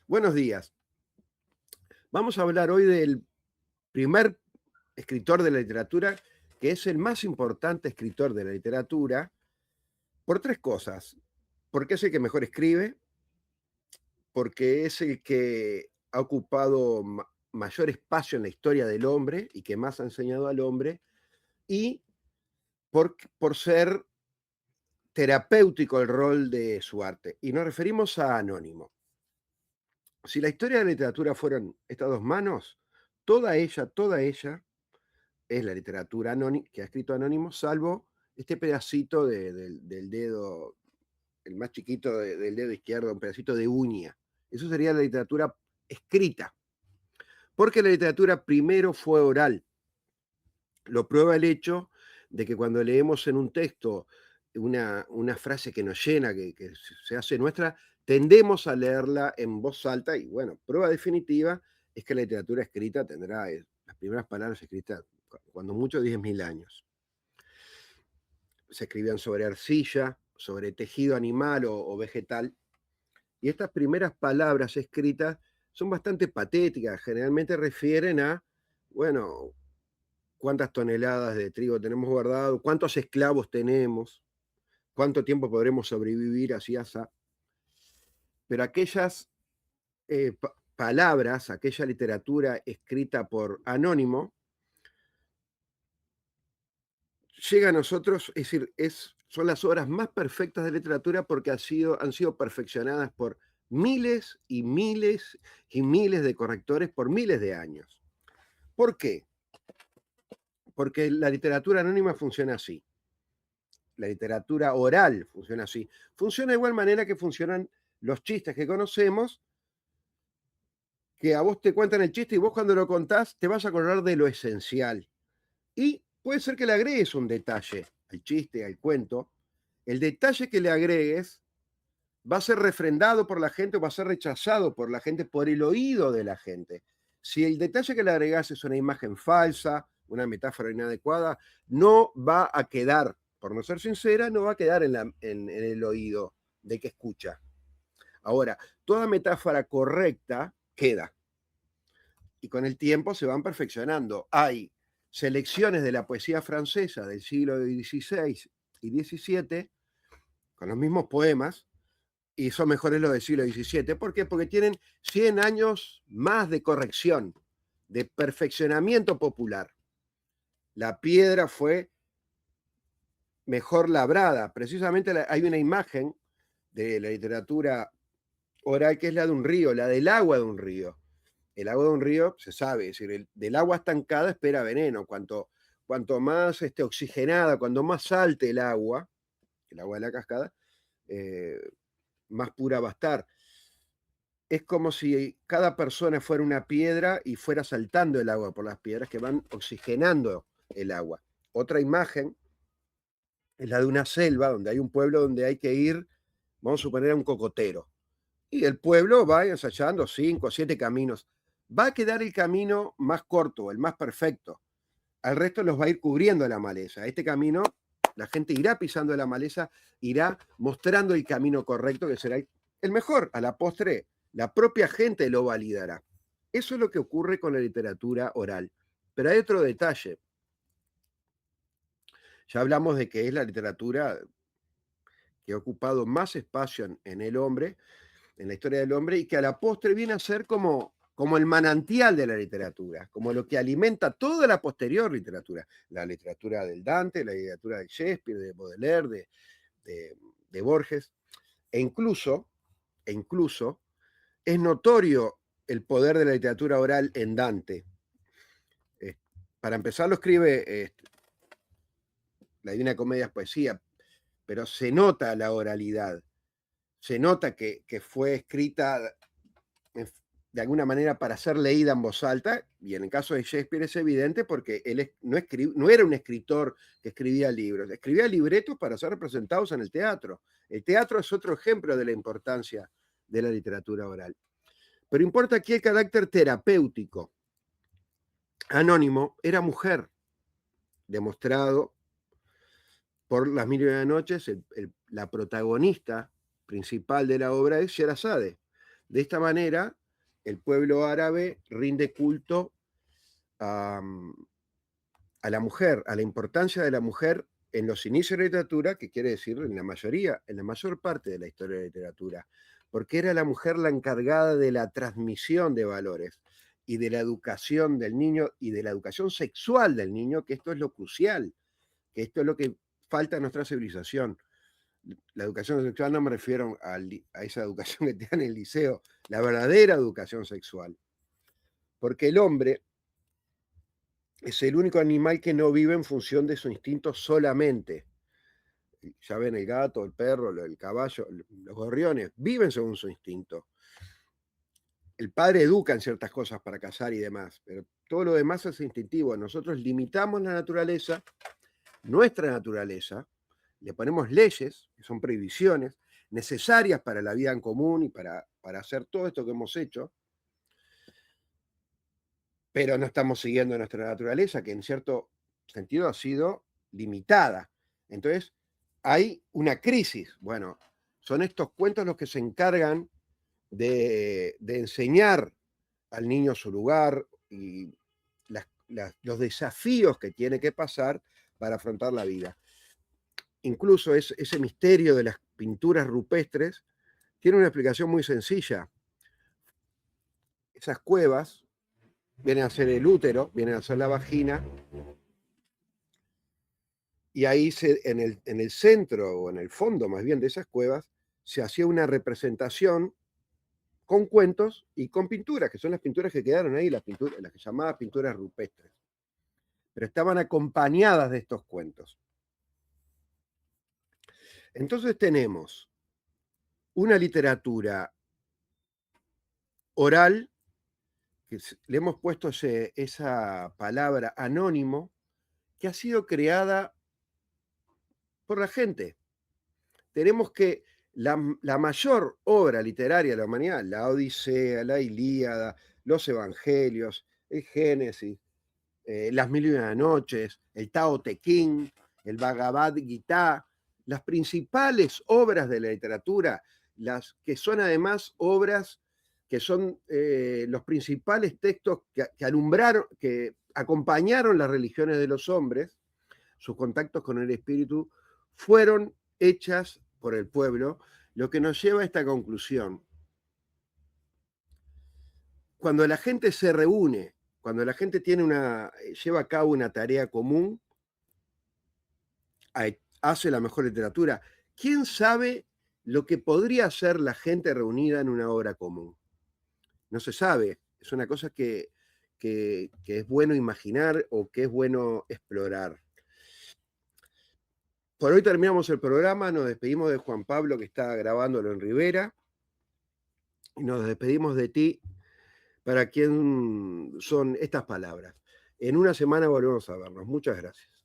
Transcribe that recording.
Buenos días. Vamos a hablar hoy del primer escritor de la literatura, que es el más importante escritor de la literatura, por tres cosas. Porque es el que mejor escribe, porque es el que ha ocupado mayor espacio en la historia del hombre y que más ha enseñado al hombre, y por ser terapéutico el rol de su arte. Y nos referimos a Anónimo. Si la historia de la literatura fueran estas dos manos, toda ella es la literatura que ha escrito Anónimo, salvo este pedacito del dedo, el más chiquito del dedo izquierdo, un pedacito de uña. Eso sería la literatura escrita, porque la literatura primero fue oral. Lo prueba el hecho de que cuando leemos en un texto una frase que nos llena, que se hace nuestra, tendemos a leerla en voz alta y bueno, prueba definitiva es que la literatura escrita tendrá las primeras palabras escritas cuando mucho 10.000 años. Se escribían sobre arcilla, sobre tejido animal o vegetal, y estas primeras palabras escritas son bastante patéticas, generalmente refieren a, bueno, cuántas toneladas de trigo tenemos guardado, cuántos esclavos tenemos, cuánto tiempo podremos sobrevivir así, así. Pero aquellas palabras, aquella literatura escrita por Anónimo, llega a nosotros, es decir, son las obras más perfectas de literatura porque han sido perfeccionadas por miles y miles y miles de correctores por miles de años. ¿Por qué? Porque la literatura anónima funciona así. La literatura oral funciona así. Funciona de igual manera que funcionan los chistes que conocemos, que a vos te cuentan el chiste y vos cuando lo contás te vas a acordar de lo esencial. Y puede ser que le agregues un detalle al chiste, al cuento. El detalle que le agregues va a ser refrendado por la gente o va a ser rechazado por la gente, por el oído de la gente. Si el detalle que le agregas es una imagen falsa, una metáfora inadecuada, no va a quedar, por no ser sincera, no va a quedar en el oído de que escucha. Ahora, toda metáfora correcta queda y con el tiempo se van perfeccionando. Hay selecciones de la poesía francesa del siglo XVI y XVII con los mismos poemas y son mejores los del siglo XVII. ¿Por qué? Porque tienen 100 años más de corrección, de perfeccionamiento popular. La piedra fue mejor labrada. Precisamente hay una imagen de la literatura oral que es la de un río, la del agua de un río. El agua de un río se sabe, es decir, del agua estancada espera veneno. Cuanto más oxigenada, cuanto más salte el agua de la cascada, eh, más pura va a estar. Es como si cada persona fuera una piedra y fuera saltando el agua por las piedras que van oxigenando el agua. Otra imagen es la de una selva donde hay un pueblo donde hay que ir, vamos a suponer, a un cocotero. Y el pueblo va ensayando 5 o 7 caminos. Va a quedar el camino más corto, el más perfecto. Al resto los va a ir cubriendo la maleza. Este camino, la gente irá pisando la maleza, irá mostrando el camino correcto, que será el mejor. A la postre, la propia gente lo validará. Eso es lo que ocurre con la literatura oral. Pero hay otro detalle. Ya hablamos de que es la literatura que ha ocupado más espacio en el hombre, en la historia del hombre, y que a la postre viene a ser como el manantial de la literatura, como lo que alimenta toda la posterior literatura, la literatura del Dante, la literatura de Shakespeare, de Baudelaire, de Borges, e incluso es notorio el poder de la literatura oral en Dante. Para empezar lo escribe, la Divina Comedia es poesía, pero se nota la oralidad, se nota que fue escrita de alguna manera para ser leída en voz alta, y en el caso de Shakespeare es evidente porque él no era un escritor que escribía libros, escribía libretos para ser representados en el teatro. El teatro es otro ejemplo de la importancia de la literatura oral. Pero importa aquí el carácter terapéutico. Anónimo era mujer, demostrado por Las Mil y una noches. La protagonista principal de la obra es Sherazade. De esta manera, el pueblo árabe rinde culto a, a la mujer, a la importancia de la mujer en los inicios de la literatura, que quiere decir en la mayoría, en la mayor parte de la historia de la literatura, porque era la mujer la encargada de la transmisión de valores y de la educación del niño y de la educación sexual del niño, que esto es lo crucial, que esto es lo que falta en nuestra civilización. La educación sexual no me refiero a esa educación que te dan en el liceo, la verdadera educación sexual. Porque el hombre es el único animal que no vive en función de su instinto solamente. Ya ven, el gato, el perro, el caballo, los gorriones, viven según su instinto. El padre educa en ciertas cosas para cazar y demás, pero todo lo demás es instintivo. Nosotros limitamos la naturaleza, nuestra naturaleza, le ponemos leyes, que son prohibiciones, necesarias para la vida en común y para hacer todo esto que hemos hecho, pero no estamos siguiendo nuestra naturaleza, que en cierto sentido ha sido limitada. Entonces, hay una crisis. Bueno, son estos cuentos los que se encargan de enseñar al niño su lugar y los desafíos que tiene que pasar para afrontar la vida. Incluso ese misterio de las pinturas rupestres tiene una explicación muy sencilla. Esas cuevas vienen a ser el útero, vienen a ser la vagina, y ahí en el centro o en el fondo más bien de esas cuevas se hacía una representación con cuentos y con pinturas, que son las pinturas que quedaron ahí, las que llamaban pinturas rupestres, pero estaban acompañadas de estos cuentos. Entonces tenemos una literatura oral, que le hemos puesto esa palabra anónimo, que ha sido creada por la gente. Tenemos que la mayor obra literaria de la humanidad, la Odisea, la Ilíada, los Evangelios, el Génesis, las Mil y una Noches, el Tao Te Ching, el Bhagavad Gita, las principales obras de la literatura, las que son además obras que son los principales textos que alumbraron, que acompañaron las religiones de los hombres, sus contactos con el espíritu, fueron hechas por el pueblo, lo que nos lleva a esta conclusión. Cuando la gente se reúne, cuando la gente lleva a cabo una tarea común, hace la mejor literatura. ¿Quién sabe lo que podría hacer la gente reunida en una obra común? No se sabe. Es una cosa que es bueno imaginar o que es bueno explorar. Por hoy terminamos el programa, nos despedimos de Juan Pablo, que está grabándolo en Rivera, y nos despedimos de ti, para quien son estas palabras. En una semana volvemos a vernos. Muchas gracias.